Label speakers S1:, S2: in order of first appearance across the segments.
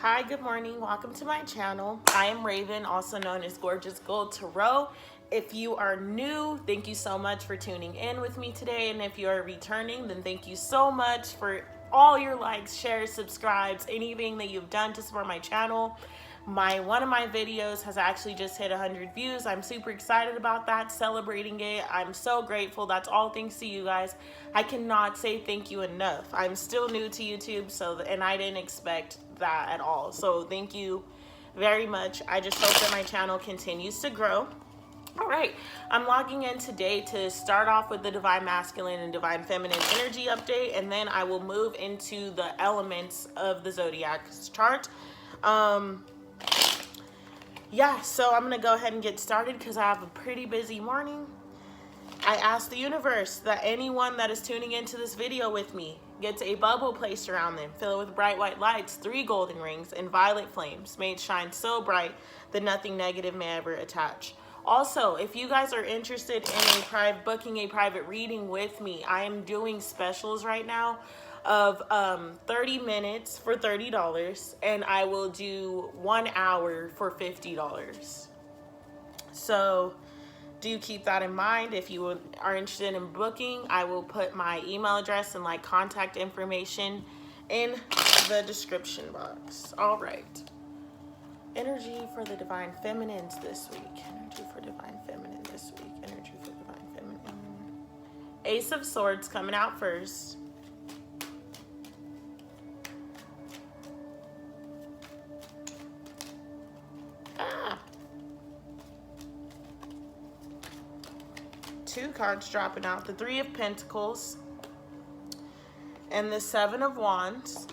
S1: Hi, good morning. Welcome to my channel. I am Raven, also known as Gorgeous Gold Tarot. If you are new, thank you so much for tuning in with me today. And if you are returning, then thank you so much for all your likes, shares, subscribes, anything that you've done to support my channel. One of my videos has actually just hit 100 views. I'm super excited about that, celebrating it. I'm so grateful. That's all thanks to you guys. I cannot say thank you enough. I'm still new to YouTube, and I didn't expect that at all. So thank you very much. I just hope that my channel continues to grow. All right, I'm logging in today to start off with the Divine Masculine and Divine Feminine energy update, and then I will move into the elements of the Zodiac chart. Yeah, so I'm gonna go ahead and get started because I have a pretty busy morning. I asked the universe that anyone that is tuning into this video with me gets a bubble placed around them, fill it with bright white lights, 3 golden rings, and violet flames. May it shine so bright that nothing negative may ever attach. Also, if you guys are interested in booking a private reading with me, I am doing specials right now of 30 minutes for $30, and I will do 1 hour for $50. So do keep that in mind. If you are interested in booking, I will put my email address and contact information in the description box. All right. Energy for the Divine Feminines this week. Energy for Divine Feminine this week. Energy for Divine Feminine. Ace of Swords coming out first. Two cards dropping out. The Three of Pentacles and the Seven of Wands.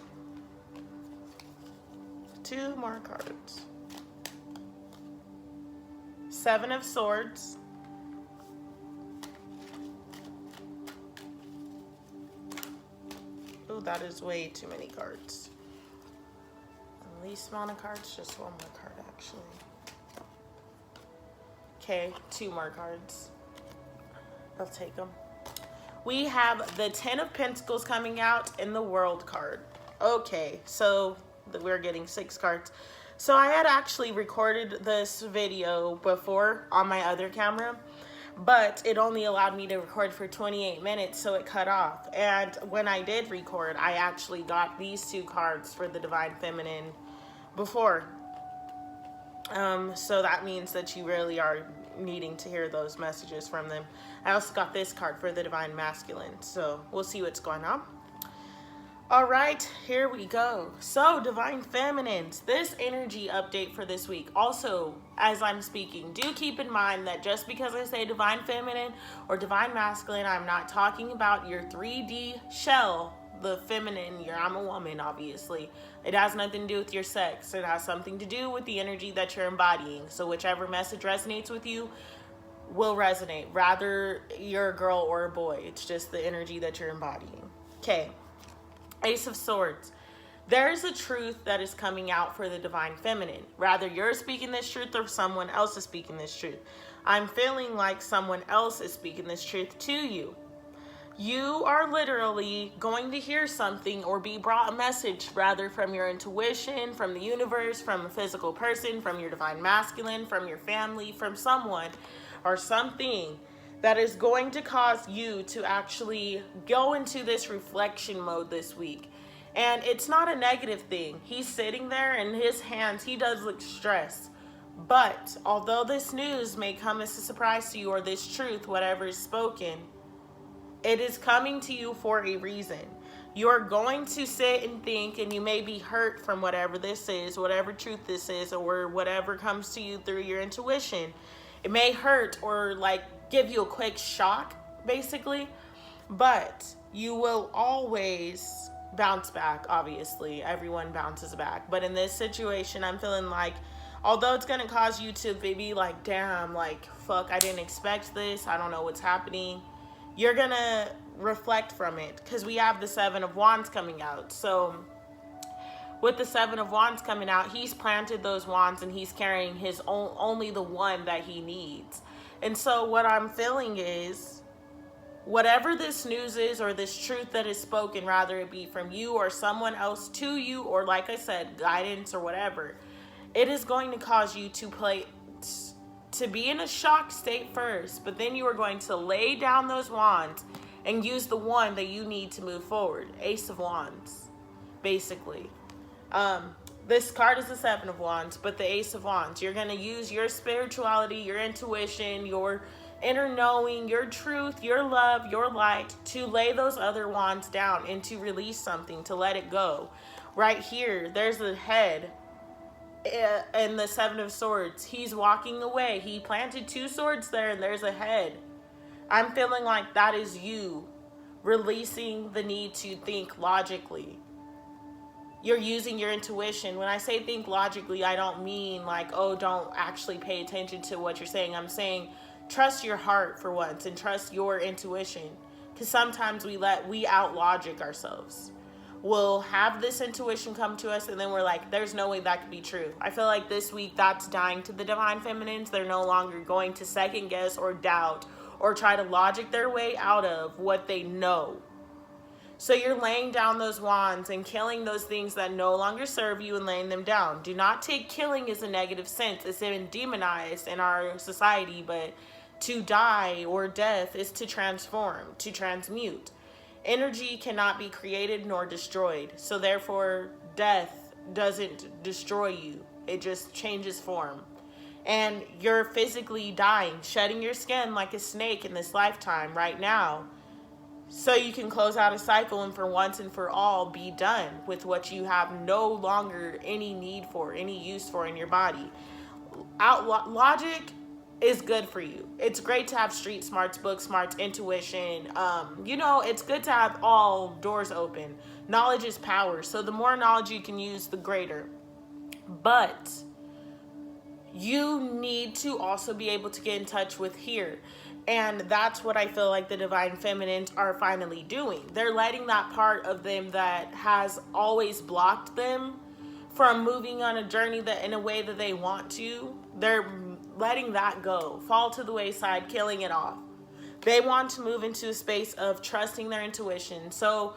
S1: 2 more cards. Seven of Swords. Oh, that is way too many cards. The least amount of cards, just 1 more card actually. Okay, 2 more cards. I'll take them. We have the 10 of Pentacles coming out in the World card. Okay, so we're getting 6 cards. So I had actually recorded this video before on my other camera, but it only allowed me to record for 28 minutes, so it cut off. And when I did record, I actually got these 2 cards for the Divine Feminine before. So that means that you really are needing to hear those messages from them. I also got this card for the Divine Masculine, so we'll see what's going on. All right, here we go. So Divine Feminines, this energy update for this week. Also, as I'm speaking, do keep in mind that just because I say Divine Feminine or Divine Masculine, I'm not talking about your 3D shell, the feminine, I'm a woman, obviously. It has nothing to do with your sex. It has something to do with the energy that you're embodying. So whichever message resonates with you will resonate, rather you're a girl or a boy. It's just the energy that you're embodying. Okay, Ace of Swords. There's a truth that is coming out for the Divine Feminine. Rather you're speaking this truth or someone else is speaking this truth. I'm feeling like someone else is speaking this truth to you. You are literally going to hear something or be brought a message, rather from your intuition, from the universe, from a physical person, from your Divine Masculine, from your family, from someone or something that is going to cause you to actually go into this reflection mode this week. And it's not a negative thing. He's sitting there in his hands. He does look stressed. But although this news may come as a surprise to you, or this truth, whatever is spoken, it is coming to you for a reason. You're going to sit and think, and you may be hurt from whatever this is, whatever truth this is, or whatever comes to you through your intuition. It may hurt or give you a quick shock, basically, but you will always bounce back. Obviously, everyone bounces back. But in this situation, I'm feeling like, although it's going to cause you to be like, damn, fuck, I didn't expect this. I don't know what's happening. You're going to reflect from it because we have the 7 of Wands coming out. So with the 7 of Wands coming out, he's planted those wands and he's carrying his only the one that he needs. And so what I'm feeling is whatever this news is, or this truth that is spoken, rather it be from you or someone else to you, or like I said, guidance or whatever, it is going to cause you to be in a shock state first, but then you are going to lay down those wands and use the one that you need to move forward. Ace of Wands, basically. This card is the Seven of Wands, but the Ace of Wands. You're going to use your spirituality, your intuition, your inner knowing, your truth, your love, your light, to lay those other wands down and to release something, to let it go. Right here, there's the head and the Seven of Swords. He's walking away. He planted two swords there, and there's a head. I'm feeling like that is you releasing the need to think logically. You're using your intuition. When I say think logically, I don't mean like, oh, don't actually pay attention to what you're saying. I'm saying trust your heart for once and trust your intuition. Because sometimes we out logic ourselves. We'll have this intuition come to us and then we're like, there's no way that could be true. I feel like this week that's dying to the Divine Feminines. They're no longer going to second guess or doubt or try to logic their way out of what they know. So you're laying down those wands and killing those things that no longer serve you and laying them down. Do not take killing as a negative sense. It's been demonized in our society, but to die or death is to transform, to transmute. Energy cannot be created nor destroyed. So therefore, death doesn't destroy you. It just changes form. And you're physically dying, shedding your skin like a snake in this lifetime right now. So you can close out a cycle and for once and for all be done with what you have no longer any need for, any use for in your body. Logic is good for you. It's great to have street smarts, book smarts, intuition. It's good to have all doors open. Knowledge is power. So the more knowledge you can use, the greater. But you need to also be able to get in touch with here. And that's what I feel like the Divine Feminines are finally doing. They're letting that part of them that has always blocked them from moving on a journey that in a way that they want to, they're letting that go, fall to the wayside, killing it off. They want to move into a space of trusting their intuition. So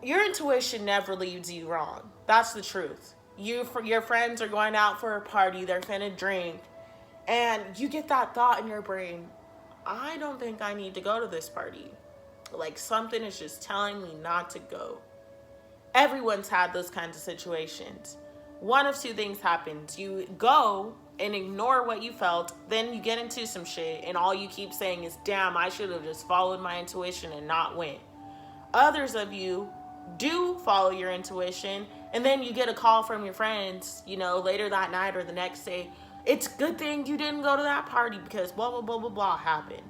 S1: your intuition never leads you wrong. That's the truth. Your friends are going out for a party, they're finna drink, and you get that thought in your brain, I don't think I need to go to this party. Like something is just telling me not to go. Everyone's had those kinds of situations. One of two things happens. You go and ignore what you felt, then you get into some shit, and all you keep saying is, damn, I should have just followed my intuition and not went. Others of you do follow your intuition, and then you get a call from your friends, later that night or the next day. It's a good thing you didn't go to that party because blah, blah, blah, blah, blah happened.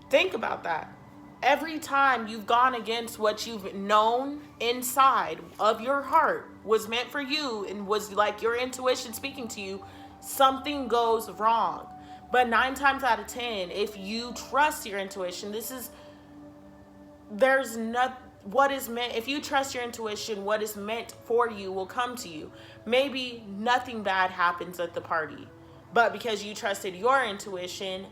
S1: Think about that. Every time you've gone against what you've known inside of your heart was meant for you and was like your intuition speaking to you, something goes wrong. But 9 times out of 10, if you trust your intuition, if you trust your intuition, what is meant for you will come to you. Maybe nothing bad happens at the party, but because you trusted your intuition,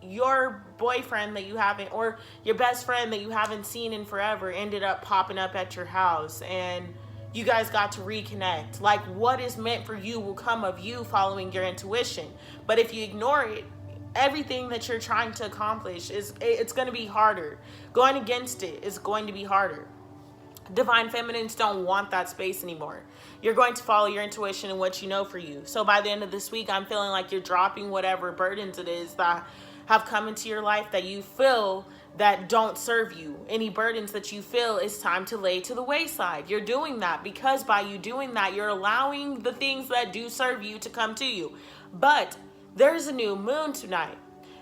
S1: your boyfriend that you haven't, or your best friend that you haven't seen in forever ended up popping up at your house and you guys got to reconnect. Like what is meant for you will come of you following your intuition. But if you ignore it, everything that you're trying to accomplish it's going to be harder. Going against it is going to be harder. Divine Feminines don't want that space anymore. You're going to follow your intuition and what you know for you. So by the end of this week, I'm feeling like you're dropping whatever burdens it is that have come into your life that you feel that don't serve you. Any burdens that you feel it's time to lay to the wayside. You're doing that because by you doing that, you're allowing the things that do serve you to come to you. But there's a new moon tonight.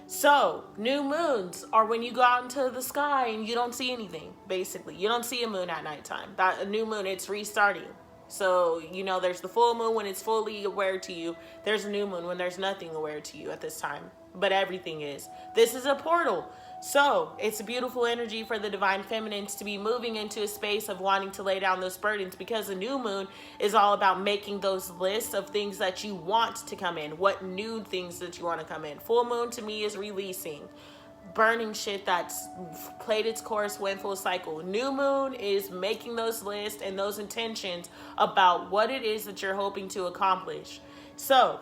S1: So new moons are when you go out into the sky and you don't see anything, basically. You don't see a moon at nighttime. A new moon, it's restarting. So, there's the full moon when it's fully aware to you. There's a new moon when there's nothing aware to you at this time. But everything is. This is a portal. So it's a beautiful energy for the Divine Feminines to be moving into a space of wanting to lay down those burdens, because the new moon is all about making those lists of things that you want to come in. What new things that you want to come in. Full moon to me is releasing. burning shit that's played its course, went full cycle. New moon is making those lists and those intentions about what it is that you're hoping to accomplish. So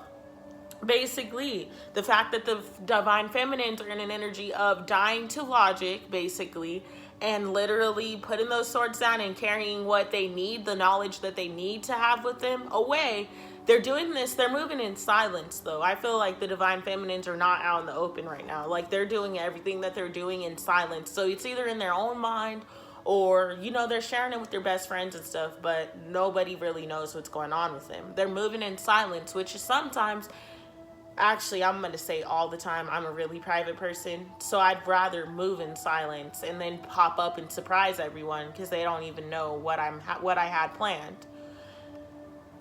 S1: basically, the fact that the divine feminines are in an energy of dying to logic, basically, and literally putting those swords down and carrying what they need, the knowledge that they need to have with them, away. They're doing this, they're moving in silence, though. I feel like the divine feminines are not out in the open right now. Like, they're doing everything that they're doing in silence. So it's either in their own mind or, you know, they're sharing it with their best friends and stuff, but nobody really knows what's going on with them. They're moving in silence, which is sometimes, actually, I'm going to say all the time, I'm a really private person, so I'd rather move in silence and then pop up and surprise everyone because they don't even know what I had planned.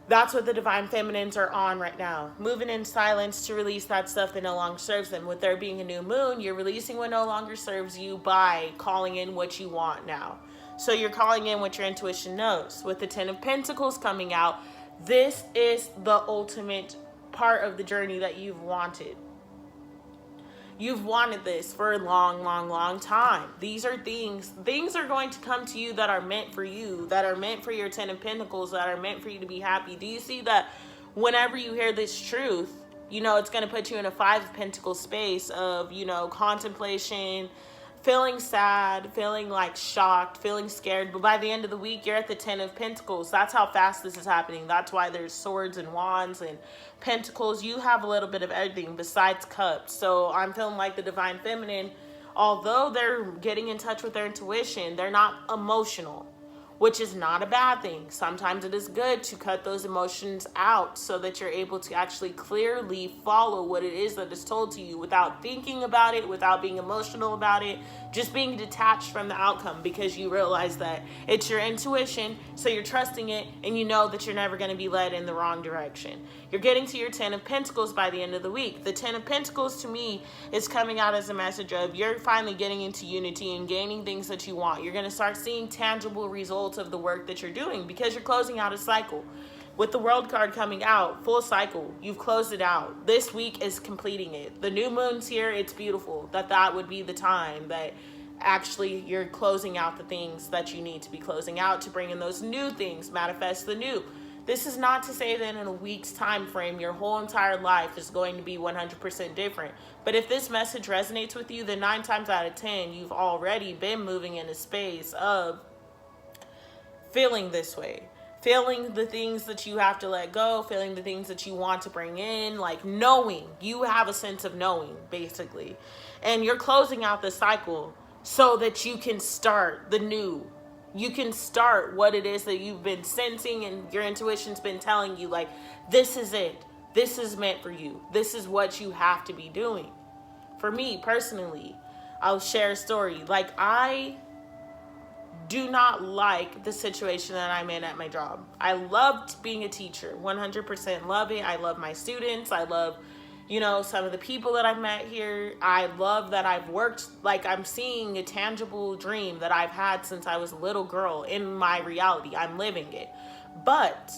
S1: That's what the divine feminines are on right now. Moving in silence to release that stuff that no longer serves them. With there being a new moon, you're releasing what no longer serves you by calling in what you want now. So you're calling in what your intuition knows. With the Ten of Pentacles coming out, this is the ultimate part of the journey that you've wanted. You've wanted this for a long, long, long time. These are things are going to come to you that are meant for you, that are meant for your Ten of Pentacles, that are meant for you to be happy. Do you see that whenever you hear this truth, you know, it's going to put you in a Five of Pentacles space of, you know, contemplation, feeling sad, feeling like shocked, feeling scared. But by the end of the week, you're at the Ten of Pentacles. That's how fast this is happening. That's why there's swords and wands and pentacles. You have a little bit of everything besides cups. So I'm feeling like the divine feminine, although they're getting in touch with their intuition, they're not emotional, which is not a bad thing. Sometimes it is good to cut those emotions out so that you're able to actually clearly follow what it is that is told to you without thinking about it, without being emotional about it, just being detached from the outcome because you realize that it's your intuition, so you're trusting it, and you know that you're never going to be led in the wrong direction. You're getting to your Ten of Pentacles by the end of the week. The Ten of Pentacles to me is coming out as a message of you're finally getting into unity and gaining things that you want. You're going to start seeing tangible results of the work that you're doing because you're closing out a cycle. With the World card coming out, full cycle, you've closed it out. This week is completing it. The new moon's here. It's beautiful that would be the time that actually you're closing out the things that you need to be closing out to bring in those new things, manifest the new. This is not to say that in a week's time frame, your whole entire life is going to be 100% different. But if this message resonates with you, then 9 times out of 10, you've already been moving in a space of feeling this way. Feeling the things that you have to let go, feeling the things that you want to bring in, like knowing. You have a sense of knowing, basically. And you're closing out the cycle so that you can start the new. You can start what it is that you've been sensing and your intuition's been telling you, like, this is it. This is meant for you. This is what you have to be doing. For me, personally, I'll share a story. Like, I do not like the situation that I'm in at my job. I loved being a teacher, 100% love it. I love my students. I love, you know, some of the people that I've met here. I love that I've worked, like I'm seeing a tangible dream that I've had since I was a little girl in my reality. I'm living it. But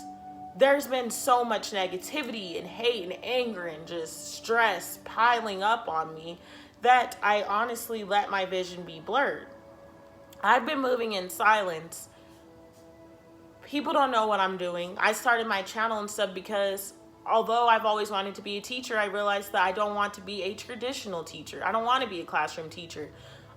S1: there's been so much negativity and hate and anger and just stress piling up on me that I honestly let my vision be blurred. I've been moving in silence. People don't know what I'm doing. I started my channel and stuff because although I've always wanted to be a teacher, I realized that I don't want to be a traditional teacher. I don't want to be a classroom teacher.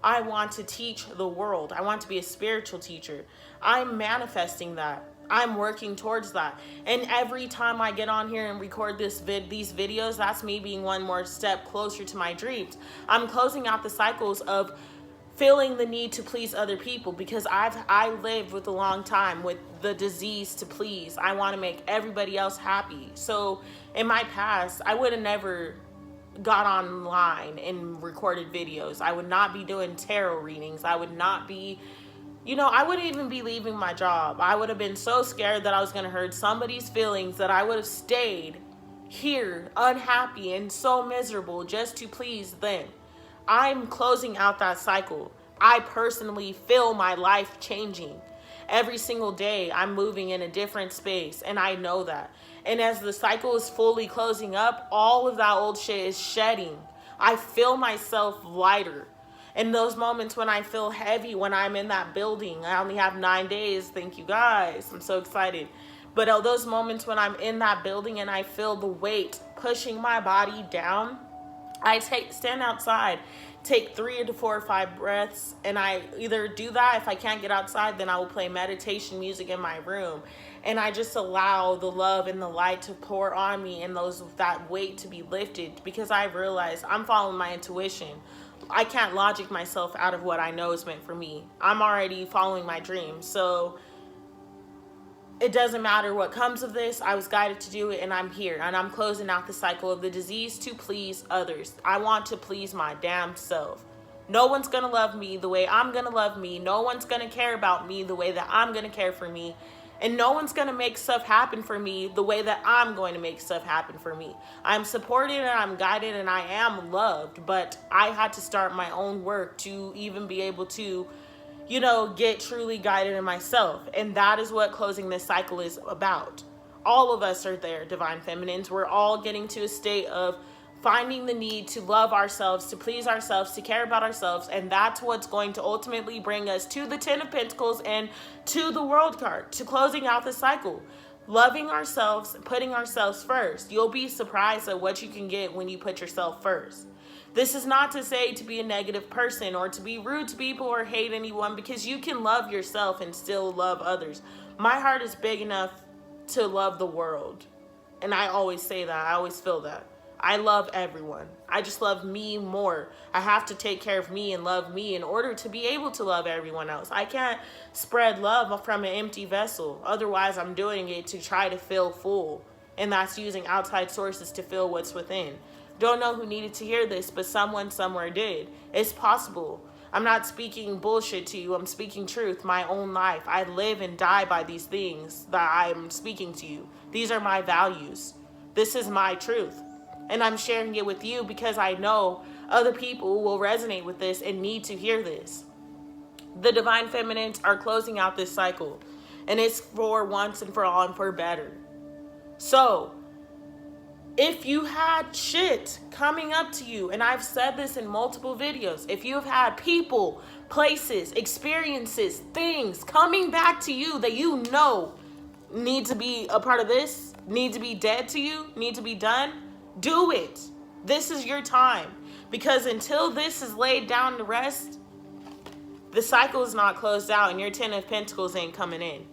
S1: I want to teach the world. I want to be a spiritual teacher. I'm manifesting that. I'm working towards that. And every time I get on here and record these videos, that's me being one more step closer to my dreams. I'm closing out the cycles of feeling the need to please other people because I lived with a long time with the disease to please. I want to make everybody else happy. So in my past, I would have never got online and recorded videos. I would not be doing tarot readings. I would not be, I wouldn't even be leaving my job. I would have been so scared that I was going to hurt somebody's feelings that I would have stayed here unhappy and so miserable just to please them. I'm closing out that cycle. I personally feel my life changing. Every single day, I'm moving in a different space, and I know that. And as the cycle is fully closing up, all of that old shit is shedding. I feel myself lighter. In those moments when I feel heavy, when I'm in that building, I only have 9 days. Thank you guys. I'm so excited. But those moments when I'm in that building and I feel the weight pushing my body down, I stand outside, take 3 to 4 or 5 breaths, and I either do that. If I can't get outside, then I will play meditation music in my room. And I just allow the love and the light to pour on me and that weight to be lifted, because I realize I'm following my intuition. I can't logic myself out of what I know is meant for me. I'm already following my dreams. So it doesn't matter what comes of this. I was guided to do it, and I'm here, and I'm closing out the cycle of the disease to please others. I want to please my damn self. No one's gonna love me the way I'm gonna love me. No one's gonna care about me the way that I'm gonna care for me. And no one's gonna make stuff happen for me the way that I'm going to make stuff happen for me. I'm supported and I'm guided and I am loved, but I had to start my own work to even be able to, get truly guided in myself. And that is what closing this cycle is about. All of us are there, Divine Feminines. We're all getting to a state of finding the need to love ourselves, to please ourselves, to care about ourselves. And that's what's going to ultimately bring us to the 10 of Pentacles and to the World card, to closing out the cycle. Loving ourselves, putting ourselves first. You'll be surprised at what you can get when you put yourself first. This is not to say to be a negative person or to be rude to people or hate anyone, because you can love yourself and still love others. My heart is big enough to love the world. And I always say that. I always feel that. I love everyone. I just love me more. I have to take care of me and love me in order to be able to love everyone else. I can't spread love from an empty vessel. Otherwise, I'm doing it to try to fill full. And that's using outside sources to fill what's within. Don't know who needed to hear this, but someone somewhere did. It's possible. I'm not speaking bullshit to you. I'm speaking truth, my own life. I live and die by these things that I'm speaking to you. These are my values. This is my truth. And I'm sharing it with you because I know other people will resonate with this and need to hear this. The Divine Feminines are closing out this cycle. And it's for once and for all and for better. So, if you had shit coming up to you, and I've said this in multiple videos, if you've had people, places, experiences, things coming back to you that you know need to be a part of this, need to be dead to you, need to be done, do it. This is your time. Because until this is laid down to rest, the cycle is not closed out and your 10 of Pentacles ain't coming in.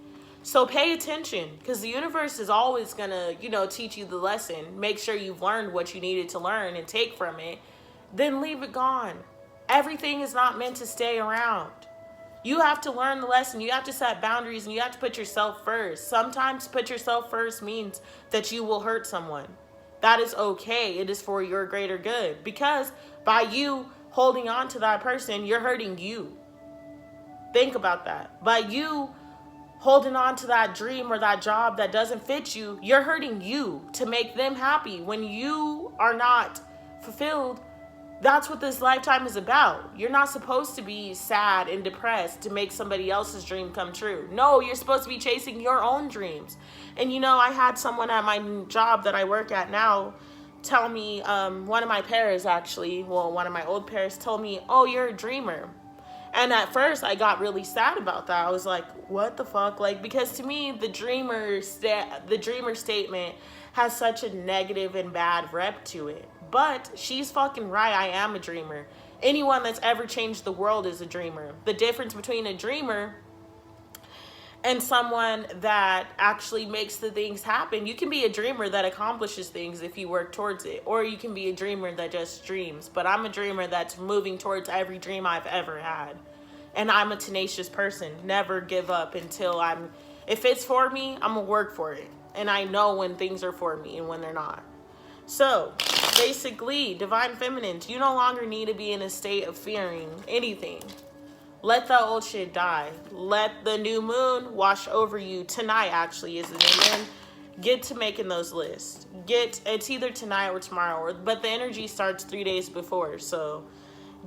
S1: So pay attention, because the universe is always going to, teach you the lesson. Make sure you've learned what you needed to learn and take from it. Then leave it gone. Everything is not meant to stay around. You have to learn the lesson. You have to set boundaries and you have to put yourself first. Sometimes put yourself first means that you will hurt someone. That is okay. It is for your greater good. Because by you holding on to that person, you're hurting you. Think about that. By you holding on to that dream or that job that doesn't fit you, you're hurting you to make them happy. When you are not fulfilled, that's what this lifetime is about. You're not supposed to be sad and depressed to make somebody else's dream come true. No, you're supposed to be chasing your own dreams. And I had someone at my job that I work at now tell me, one of my peers actually, one of my old peers told me, oh, you're a dreamer. And at first I got really sad about that. I was like, what the fuck? Because to me, the dreamer statement has such a negative and bad rep to it. But she's fucking right. I am a dreamer. Anyone that's ever changed the world is a dreamer. The difference between a dreamer and someone that actually makes the things happen, you can be a dreamer that accomplishes things if you work towards it, or you can be a dreamer that just dreams. But I'm a dreamer that's moving towards every dream I've ever had. And I'm a tenacious person. Never give up until if it's for me, I'm gonna work for it. And I know when things are for me and when they're not. So basically, Divine Feminines, you no longer need to be in a state of fearing anything. Let the old shit die. Let the new moon wash over you. Tonight, actually, is the new moon. Get to making those lists. It's either tonight or tomorrow, but the energy starts 3 days before. So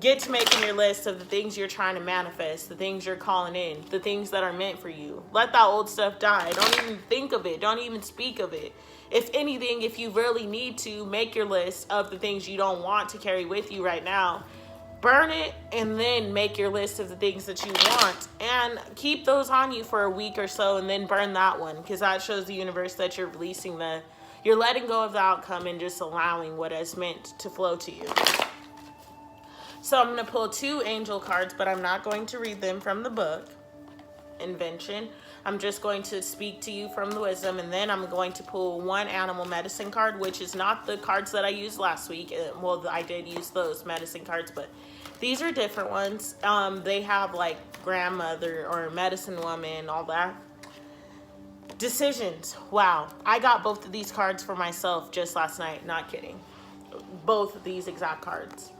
S1: get to making your list of the things you're trying to manifest, the things you're calling in, the things that are meant for you. Let that old stuff die. Don't even think of it. Don't even speak of it. If anything, if you really need to, make your list of the things you don't want to carry with you right now. burn it, and then make your list of the things that you want, and keep those on you for a week or so, and then burn that one, because that shows the universe that you're releasing you're letting go of the outcome and just allowing what is meant to flow to you. So I'm going to pull 2 angel cards, but I'm not going to read them from the book, Invention. I'm just going to speak to you from the wisdom, and then I'm going to pull 1 animal medicine card, which is not the cards that I used last week. Well, I did use those medicine cards, but these are different ones. They have like grandmother or medicine woman, all that. Decisions. Wow. I got both of these cards for myself just last night. Not kidding. Both of these exact cards.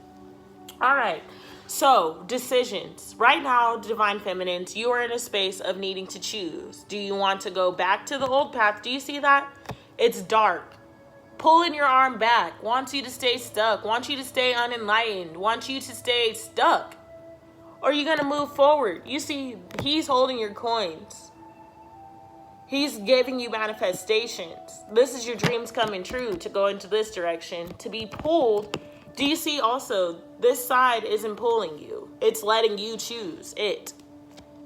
S1: All right. So, decisions. Right now, Divine Feminines, you are in a space of needing to choose. Do you want to go back to the old path? Do you see that? It's dark. Pulling your arm back. Wants you to stay stuck. Wants you to stay unenlightened. Wants you to stay stuck. Or are you going to move forward? You see, he's holding your coins. He's giving you manifestations. This is your dreams coming true, to go into this direction, to be pulled. Do you see also, this side isn't pulling you. It's letting you choose it.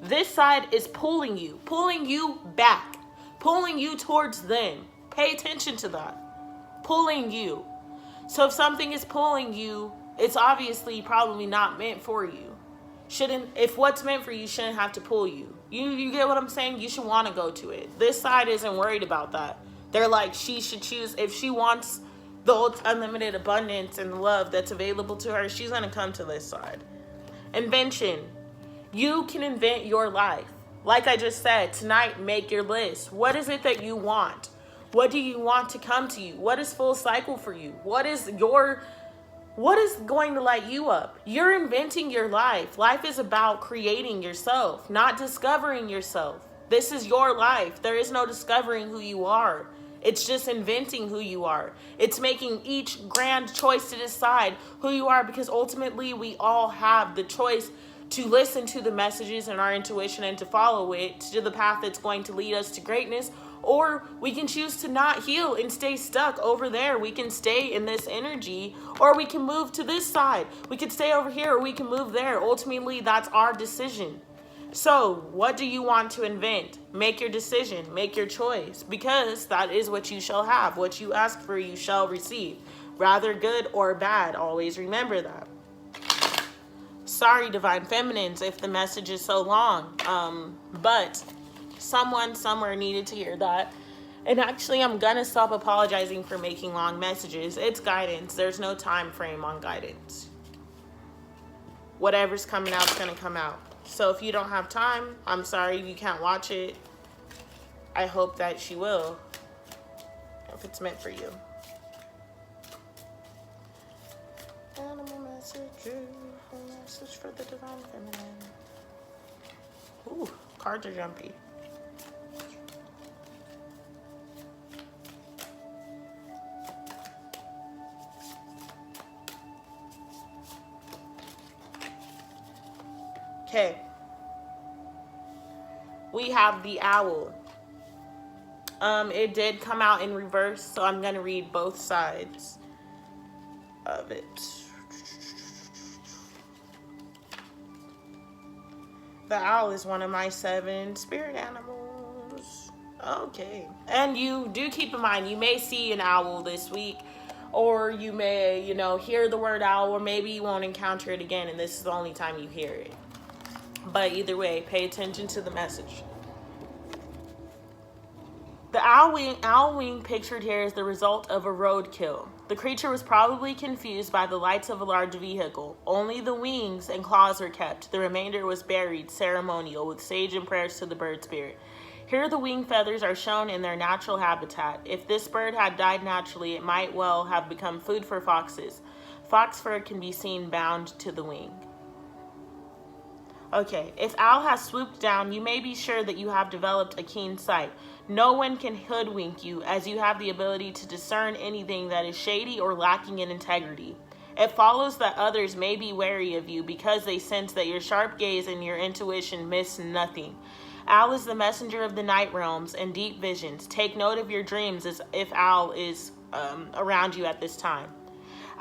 S1: This side is pulling you back, pulling you towards them. Pay attention to that. Pulling you. So if something is pulling you, it's obviously probably not meant for you. If what's meant for you shouldn't have to pull you. You get what I'm saying? You should want to go to it. This side isn't worried about that. They're like, she should choose. If she wants the unlimited abundance and love that's available to her, she's going to come to this side. Invention. You can invent your life. Like I just said, tonight, make your list. What is it that you want? What do you want to come to you? What is full cycle for you? What is going to light you up? You're inventing your life. Life is about creating yourself, not discovering yourself. This is your life. There is no discovering who you are. It's just inventing who you are. It's making each grand choice to decide who you are, because ultimately we all have the choice to listen to the messages and our intuition and to follow it to the path that's going to lead us to greatness. Or we can choose to not heal and stay stuck over there. We can stay in this energy, or we can move to this side. We can stay over here, or we can move there. Ultimately, that's our decision. So, what do you want to invent? Make your decision. Make your choice. Because that is what you shall have. What you ask for, you shall receive. Rather good or bad. Always remember that. Sorry, Divine Feminines, if the message is so long. But someone somewhere needed to hear that. And actually, I'm going to stop apologizing for making long messages. It's guidance. There's no time frame on guidance. Whatever's coming out is going to come out. So if you don't have time, I'm sorry you can't watch it. I hope that she will, if it's meant for you. Animal message for the Divine Feminine. Ooh, cards are jumpy. Okay. We have the owl. It did come out in reverse, so I'm going to read both sides of it. The owl is one of my 7 spirit animals. Okay. And you do keep in mind, you may see an owl this week, or you may, hear the word owl, or maybe you won't encounter it again, and this is the only time you hear it. But either way, pay attention to the message. The owl wing pictured here is the result of a roadkill. The creature was probably confused by the lights of a large vehicle. Only the wings and claws were kept. The remainder was buried, ceremonial, with sage and prayers to the bird spirit. Here the wing feathers are shown in their natural habitat. If this bird had died naturally, it might well have become food for foxes. Fox fur can be seen bound to the wing. Okay, if owl has swooped down, you may be sure that you have developed a keen sight. No one can hoodwink you, as you have the ability to discern anything that is shady or lacking in integrity. It follows that others may be wary of you because they sense that your sharp gaze and your intuition miss nothing. Owl is the messenger of the night realms and deep visions. Take note of your dreams as if owl is around you at this time.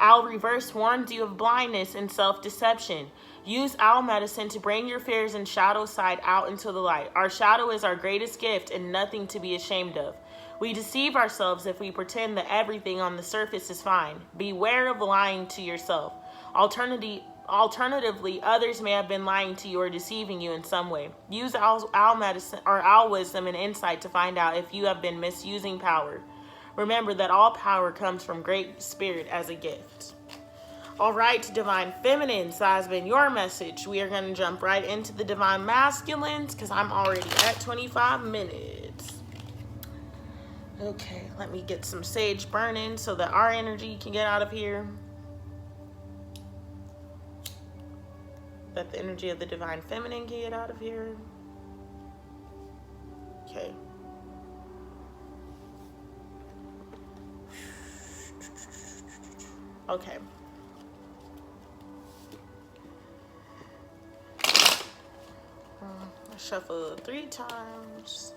S1: Owl Reverse warns you of blindness and self-deception. Use owl medicine to bring your fears and shadow side out into the light. Our shadow is our greatest gift and nothing to be ashamed of. We deceive ourselves if we pretend that everything on the surface is fine. Beware of lying to yourself. Alternatively, others may have been lying to you or deceiving you in some way. Use owl medicine or owl wisdom and insight to find out if you have been misusing power. Remember that all power comes from Great Spirit as a gift. All right, Divine Feminines, that has been your message. We are going to jump right into the Divine Masculines because I'm already at 25 minutes. Okay, let me get some sage burning so that our energy can get out of here. That the energy of the Divine Feminine can get out of here. Okay. Okay. Shuffle 3 times.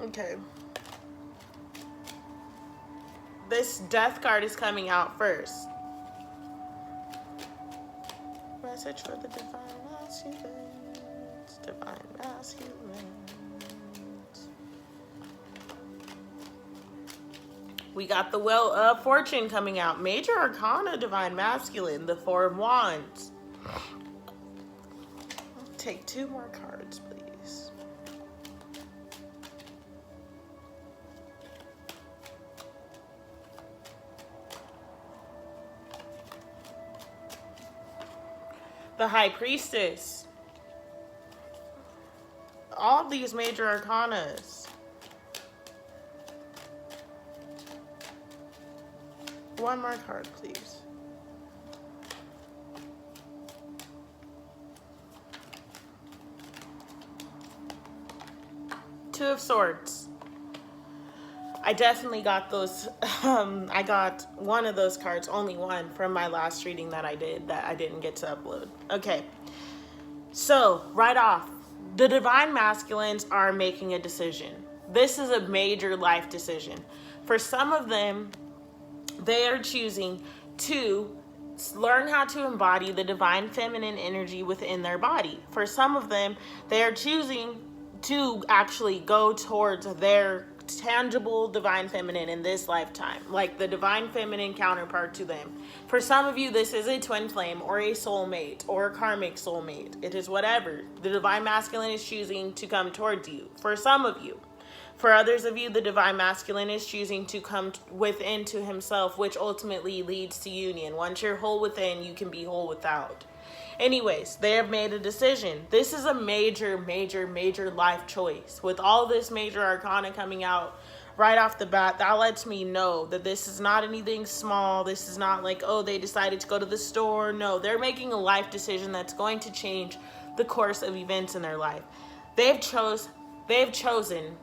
S1: Okay. This Death card is coming out first. Message for the Divine Masculines. Divine Masculines. We got the Wheel of Fortune coming out. Major Arcana, Divine Masculine. The Four of Wands. Take 2 more cards, please. The High Priestess. All these major arcanas. One more card, please. Two of Swords. I definitely got those. I got one of those cards, only one, from my last reading that I did that I didn't get to upload. Okay. So, right off, the Divine Masculines are making a decision. This is a major life decision. For some of them, they are choosing to learn how to embody the Divine Feminine energy within their body. For some of them, they are choosing to actually go towards their tangible Divine Feminine in this lifetime, like the Divine Feminine counterpart to them. For some of you, this is a twin flame or a soulmate or a karmic soulmate. It is whatever. The Divine Masculine is choosing to come towards you. For some of you. For others of you, the Divine Masculine is choosing to come within to himself, which ultimately leads to union. Once you're whole within, you can be whole without. Anyways, they have made a decision. This is a major, major, major life choice. With all this major arcana coming out right off the bat, that lets me know that this is not anything small. This is not like, oh, they decided to go to the store. No, they're making a life decision that's going to change the course of events in their life. They've chosen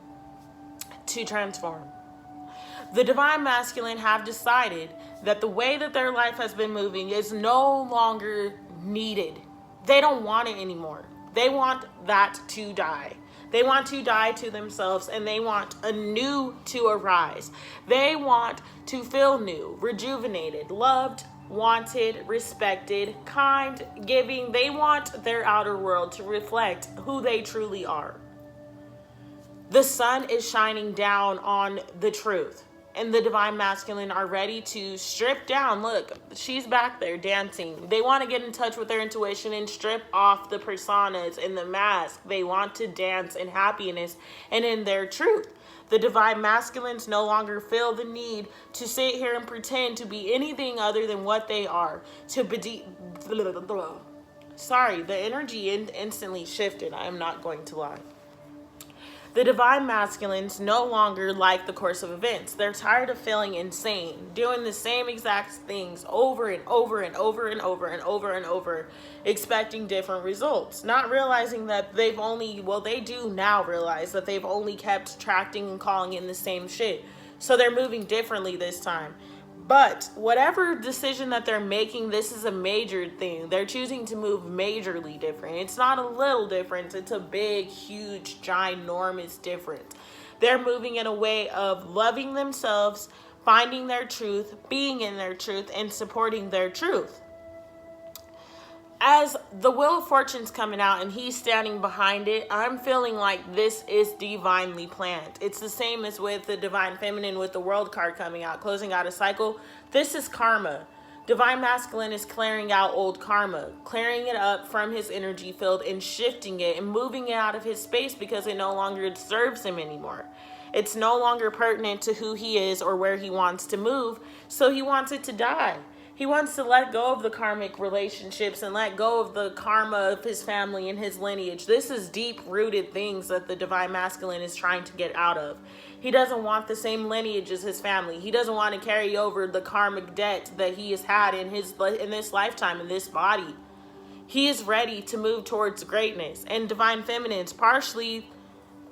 S1: to transform. The Divine Masculine have decided that the way that their life has been moving is no longer needed. They don't want it anymore. They want that to die. They want to die to themselves, and they want a new to arise. They want to feel new, rejuvenated, loved, wanted, respected, kind, giving. They want their outer world to reflect who they truly are. The sun is shining down on the truth, and the Divine Masculine are ready to strip down. Look, she's back there dancing. They want to get in touch with their intuition and strip off the personas and the mask. They want to dance in happiness and in their truth. The Divine Masculines no longer feel the need to sit here and pretend to be anything other than what they are. Sorry, the energy instantly shifted. I am not going to lie. The divine masculines no longer like the course of events. They're tired of feeling insane, doing the same exact things over and over and over and over and over and over, expecting different results. Not realizing that they do now realize that they've only kept attracting and calling in the same shit. So they're moving differently this time. But whatever decision that they're making, this is a major thing. They're choosing to move majorly different. It's not a little difference. It's a big, huge, ginormous difference. They're moving in a way of loving themselves, finding their truth, being in their truth, and supporting their truth. As the Wheel of Fortune's coming out and he's standing behind it, I'm feeling like this is divinely planned. It's the same as with the Divine Feminine with the World card coming out, closing out a cycle. This is karma. Divine Masculine is clearing out old karma, clearing it up from his energy field and shifting it and moving it out of his space because it no longer serves him anymore. It's no longer pertinent to who he is or where he wants to move, so he wants it to die. He wants to let go of the karmic relationships and let go of the karma of his family and his lineage. This is deep-rooted things that the Divine Masculine is trying to get out of. He doesn't want the same lineage as his family. He doesn't want to carry over the karmic debt that he has had in this lifetime, in this body. He is ready to move towards greatness. And Divine Feminines, partially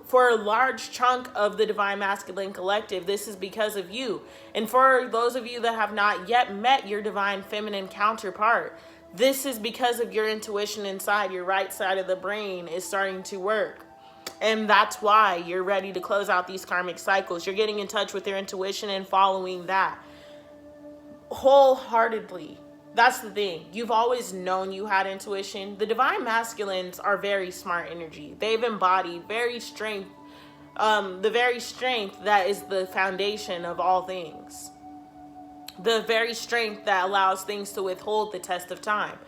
S1: for a large chunk of the Divine Masculine collective, this is because of you. And for those of you that have not yet met your Divine Feminine counterpart, this is because of your intuition inside. Your right side of the brain is starting to work. And that's why you're ready to close out these karmic cycles. You're getting in touch with your intuition and following that wholeheartedly. That's the thing. You've always known you had intuition. The Divine Masculines are very smart energy. They've embodied the very strength that is the foundation of all things. The very strength that allows things to withhold the test of time.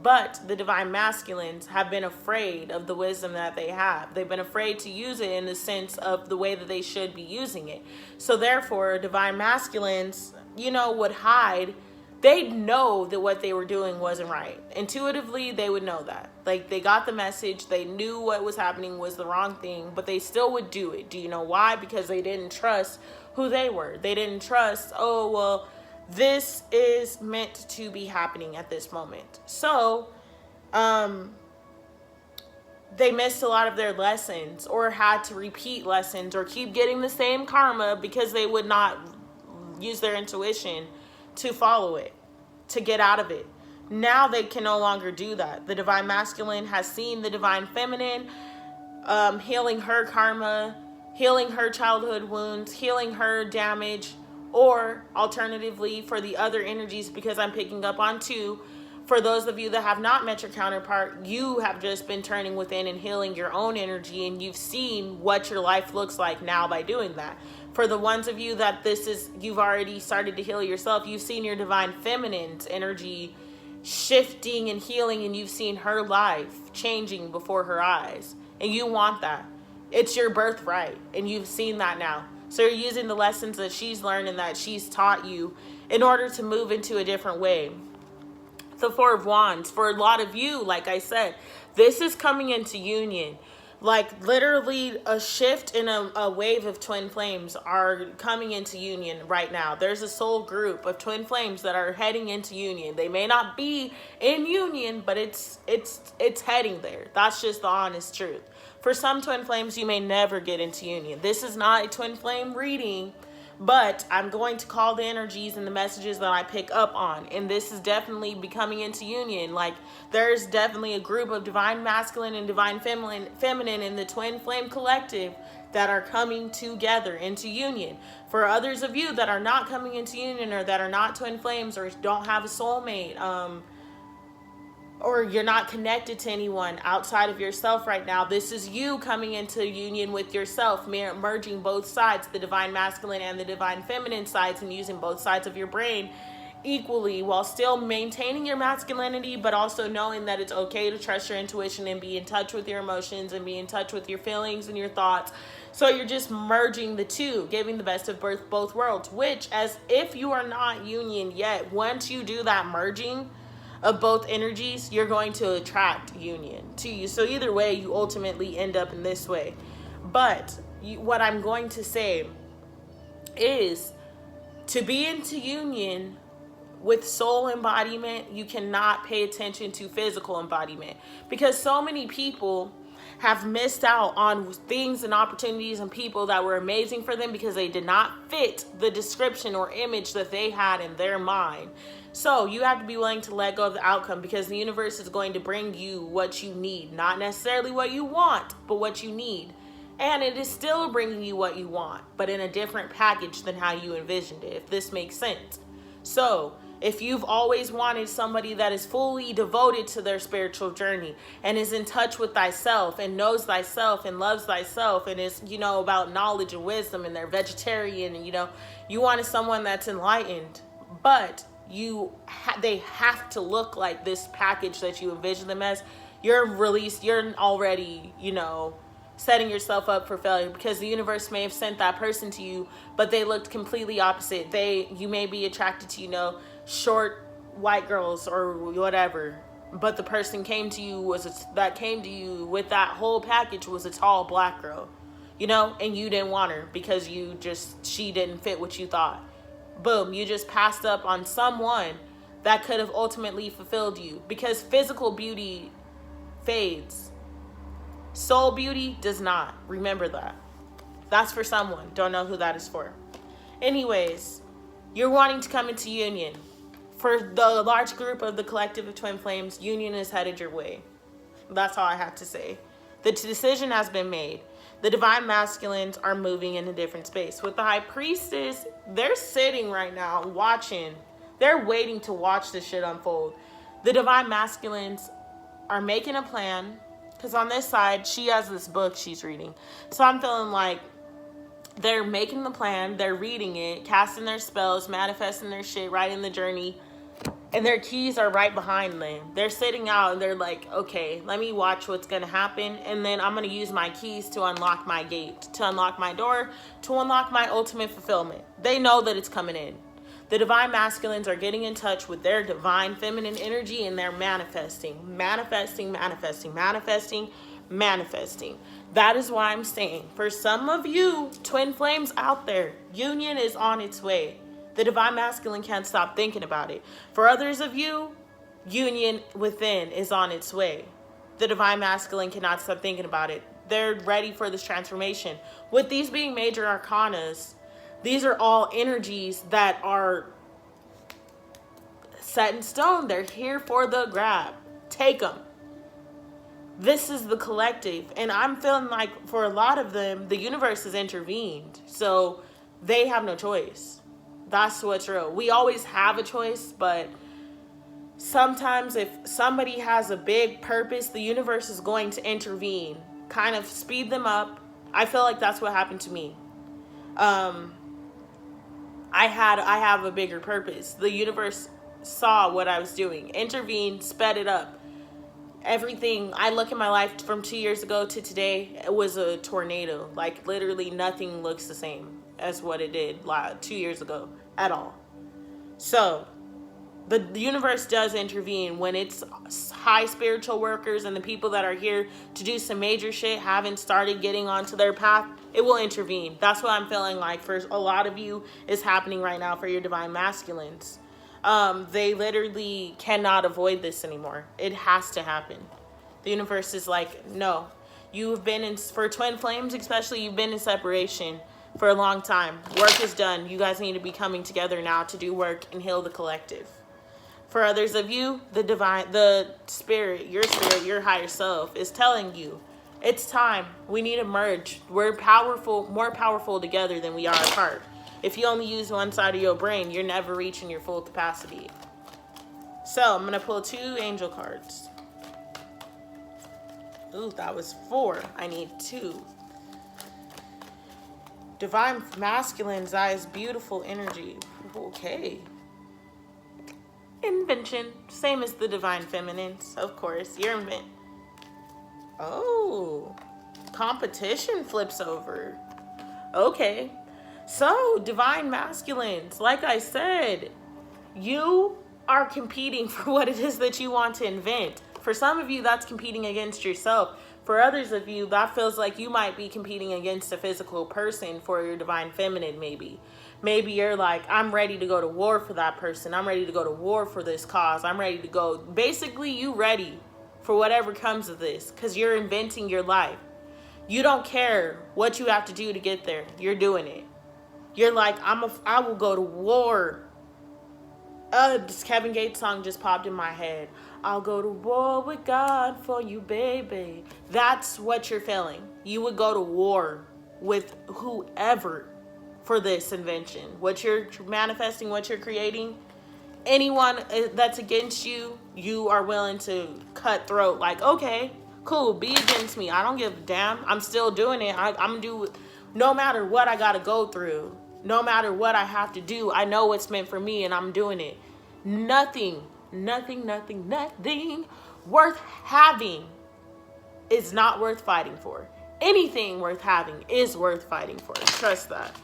S1: But the Divine Masculines have been afraid of the wisdom that they have. They've been afraid to use it in the sense of the way that they should be using it. So therefore, Divine Masculines, would hide. They'd know that what they were doing wasn't right. Intuitively, they would know that. Like, they got the message. They knew what was happening was the wrong thing, but they still would do it. Do you know why? Because they didn't trust who they were. They didn't trust, this is meant to be happening at this moment. So, they missed a lot of their lessons or had to repeat lessons or keep getting the same karma because they would not use their intuition to follow it, to get out of it. Now they can no longer do that. The Divine Masculine has seen the Divine Feminine healing her karma, healing her childhood wounds, healing her damage, or alternatively for the other energies, because I'm picking up on two, for those of you that have not met your counterpart, you have just been turning within and healing your own energy, and you've seen what your life looks like now by doing that. For the ones of you that you've already started to heal yourself, you've seen your Divine Feminine's energy shifting and healing, and you've seen her life changing before her eyes. And you want that. It's your birthright, and you've seen that now. So you're using the lessons that she's learned and that she's taught you in order to move into a different way. The Four of Wands, for a lot of you, like I said, this is coming into union. Like literally a shift in a wave of twin flames are coming into union right now. There's a soul group of twin flames that are heading into union. They may not be in union, but it's heading there. That's just the honest truth. For some twin flames, you may never get into union. This is not a twin flame reading, but I'm going to call the energies and the messages that I pick up on. And this is definitely becoming into union. Like, there's definitely a group of Divine Masculine and Divine Feminine in the Twin Flame Collective that are coming together into union. For others of you that are not coming into union, or that are not twin flames, or don't have a soulmate, or you're not connected to anyone outside of yourself right now, this is you coming into union with yourself, merging both sides, the Divine Masculine and the Divine Feminine sides, and using both sides of your brain equally while still maintaining your masculinity, but also knowing that it's okay to trust your intuition and be in touch with your emotions and be in touch with your feelings and your thoughts. So you're just merging the two, giving the best of both worlds, which, as if you are not union yet, once you do that merging of both energies, you're going to attract union to you. So either way, you ultimately end up in this way. But what I'm going to say is, to be into union with soul embodiment, you cannot pay attention to physical embodiment, because so many people have missed out on things and opportunities and people that were amazing for them because they did not fit the description or image that they had in their mind. So you have to be willing to let go of the outcome, because the universe is going to bring you what you need, not necessarily what you want, but what you need. And it is still bringing you what you want, but in a different package than how you envisioned it, if this makes sense. So if you've always wanted somebody that is fully devoted to their spiritual journey and is in touch with thyself and knows thyself and loves thyself and is, about knowledge and wisdom, and they're vegetarian, and, you wanted someone that's enlightened, but they have to look like this package that you envision them as, you're already, setting yourself up for failure, because the universe may have sent that person to you, but they looked completely opposite. You may be attracted to, short white girls or whatever, but the person came to you with that whole package was a tall black girl, and you didn't want her because she didn't fit what you thought. Boom, you just passed up on someone that could have ultimately fulfilled you, because physical beauty fades. Soul beauty does not. Remember that. That's for someone. Don't know who that is for. Anyways, you're wanting to come into union. For the large group of the collective of twin flames, union is headed your way. That's all I have to say. The decision has been made. The divine masculines are moving in a different space. With the high priestess, they're sitting right now watching. They're waiting to watch this shit unfold. The divine masculines are making a plan, because on this side, she has this book she's reading. So I'm feeling like they're making the plan, they're reading it, casting their spells, manifesting their shit, writing the journey, and their keys are right behind them. They're sitting out and they're like, okay, let me watch what's going to happen, and then I'm going to use my keys to unlock my gate, to unlock my door, to unlock my ultimate fulfillment. They know that it's coming in. The divine masculines are getting in touch with their divine feminine energy, and they're manifesting. That is why I'm saying, for some of you twin flames out there, union is on its way. The divine masculine can't stop thinking about it. For others of you, union within is on its way. The divine masculine cannot stop thinking about it. They're ready for this transformation. With these being major arcanas, these are all energies that are set in stone. They're here for the grab. Take them. This is the collective. And I'm feeling like for a lot of them, the universe has intervened. So they have no choice. That's what's real. We always have a choice, but sometimes if somebody has a big purpose, the universe is going to intervene, kind of speed them up. I feel like that's what happened to me. I have a bigger purpose. The universe saw what I was doing, intervened, sped it up. Everything, I look at my life from 2 years ago to today, it was a tornado. Like literally nothing looks the same as what it did 2 years ago at all. So the universe does intervene when it's high spiritual workers and the people that are here to do some major shit haven't started getting onto their path. It will intervene. That's what I'm feeling like for a lot of you is happening right now for your divine masculines. They literally cannot avoid this anymore. It has to happen. The universe is like, no, you've been in, for twin flames especially, you've been in separation for a long time. Work is done. You guys need to be coming together now to do work and heal the collective. For others of you, the spirit, your higher self is telling you, it's time. We need to merge. We're powerful, more powerful together than we are apart. If you only use one side of your brain, you're never reaching your full capacity. So I'm going to pull 2 angel cards. Ooh, that was 4. I need 2. Divine masculine, Zai's beautiful energy. Okay. Invention. Same as the divine feminines, of course. Your invent. Oh. Competition flips over. Okay. So, divine masculines, like I said, you are competing for what it is that you want to invent. For some of you, that's competing against yourself. for others of you, that feels like you might be competing against a physical person for your divine feminine, maybe. Maybe you're like, I'm ready to go to war for that person. I'm ready to go to war for this cause. I'm ready to go. Basically, you ready for whatever comes of this because you're inventing your life. You don't care what you have to do to get there. You're doing it. You're like, I will go to war. This Kevin Gates song just popped in my head. I'll go to war with God for you, baby. That's what you're feeling. You would go to war with whoever for this invention. What you're manifesting, what you're creating. Anyone that's against you, you are willing to cut throat. Like, okay, cool, be against me. I don't give a damn. I'm still doing it. I'm going to do, no matter what I got to go through. No matter what I have to do, I know what's meant for me and I'm doing it. Nothing worth having is not worth fighting for. Anything worth having is worth fighting for. Trust that.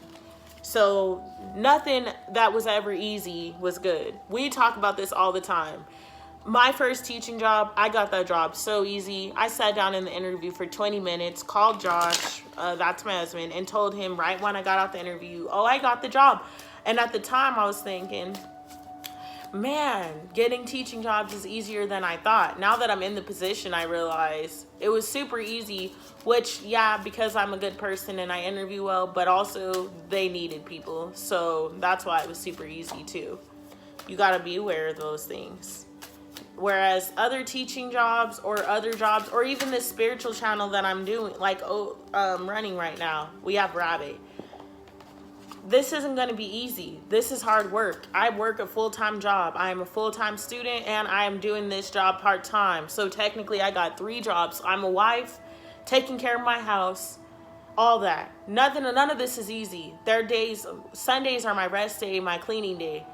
S1: So nothing that was ever easy was good. We talk about this all the time. My first teaching job, I got that job so easy. I sat down in the interview for 20 minutes, called Josh, that's my husband, and told him right when I got out the interview, oh, I got the job. And at the time I was thinking, man, getting teaching jobs is easier than I thought. Now that I'm in the position, I realize it was super easy, which, yeah, because I'm a good person and I interview well, but also they needed people. So that's why it was super easy too. You got to be aware of those things. Whereas other teaching jobs or other jobs, or even this spiritual channel that I'm doing, like running right now, we have Rabbit. This isn't going to be easy. This is hard work. I work a full-time job. I am a full-time student and I am doing this job part-time. So technically I got 3 jobs. I'm a wife, taking care of my house, all that. None of this is easy. There are days, Sundays are my rest day, my cleaning day,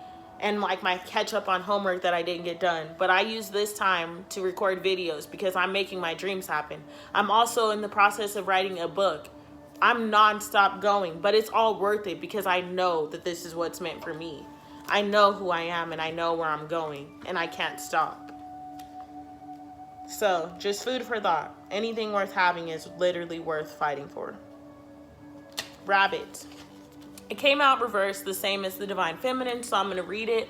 S1: and like my catch up on homework that I didn't get done. But I use this time to record videos because I'm making my dreams happen. I'm also in the process of writing a book. I'm nonstop going, but it's all worth it because I know that this is what's meant for me. I know who I am and I know where I'm going and I can't stop. So just food for thought. Anything worth having is literally worth fighting for. Rabbit. It came out reversed, the same as the Divine Feminine, so I'm going to read it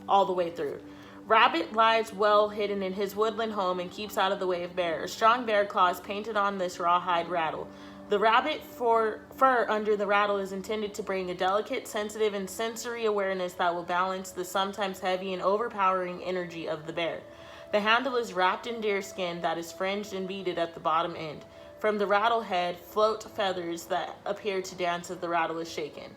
S1: all the way through. Rabbit lies well hidden in his woodland home and keeps out of the way of bear. A strong bear claw is painted on this rawhide rattle. The rabbit fur under the rattle is intended to bring a delicate, sensitive, and sensory awareness that will balance the sometimes heavy and overpowering energy of the bear. The handle is wrapped in deerskin that is fringed and beaded at the bottom end. From the rattle head float feathers that appear to dance as the rattle is shaken.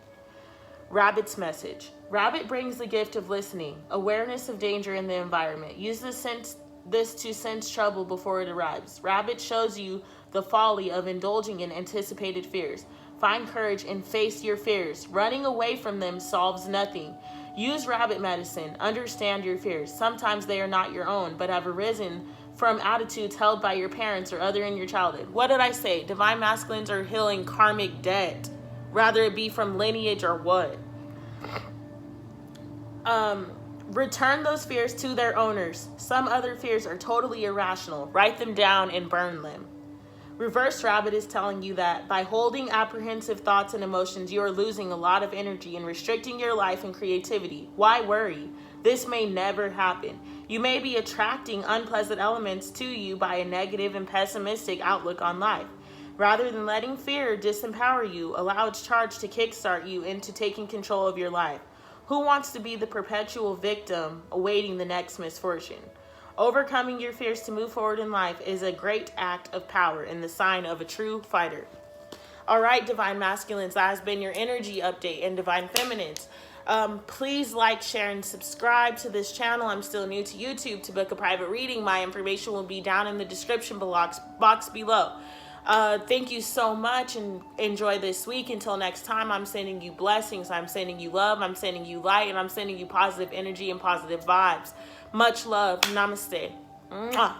S1: Rabbit's message. Rabbit brings the gift of listening, awareness of danger in the environment. Use this to sense trouble before it arrives. Rabbit shows you the folly of indulging in anticipated fears. Find courage and face your fears. Running away from them solves nothing. Use rabbit medicine. Understand your fears. Sometimes they are not your own, but have arisen from attitudes held by your parents or other in your childhood. What did I say? Divine masculines are healing karmic debt, rather it be from lineage or what. Return those fears to their owners. Some other fears are totally irrational. Write them down and burn them. Reverse Rabbit is telling you that by holding apprehensive thoughts and emotions, you are losing a lot of energy and restricting your life and creativity. Why worry? This may never happen. You may be attracting unpleasant elements to you by a negative and pessimistic outlook on life. Rather than letting fear disempower you, allow its charge to kickstart you into taking control of your life. Who wants to be the perpetual victim awaiting the next misfortune? Overcoming your fears to move forward in life is a great act of power and the sign of a true fighter. All right, Divine Masculines, that has been your energy update. And Divine Feminines, please like, share, and subscribe to this channel. I'm still new to YouTube. To book a private reading, my information will be down in the description box below. Thank you so much and enjoy this week. Until next time, I'm sending you blessings. I'm sending you love. I'm sending you light. And I'm sending you positive energy and positive vibes. Much love. Namaste. Mwah.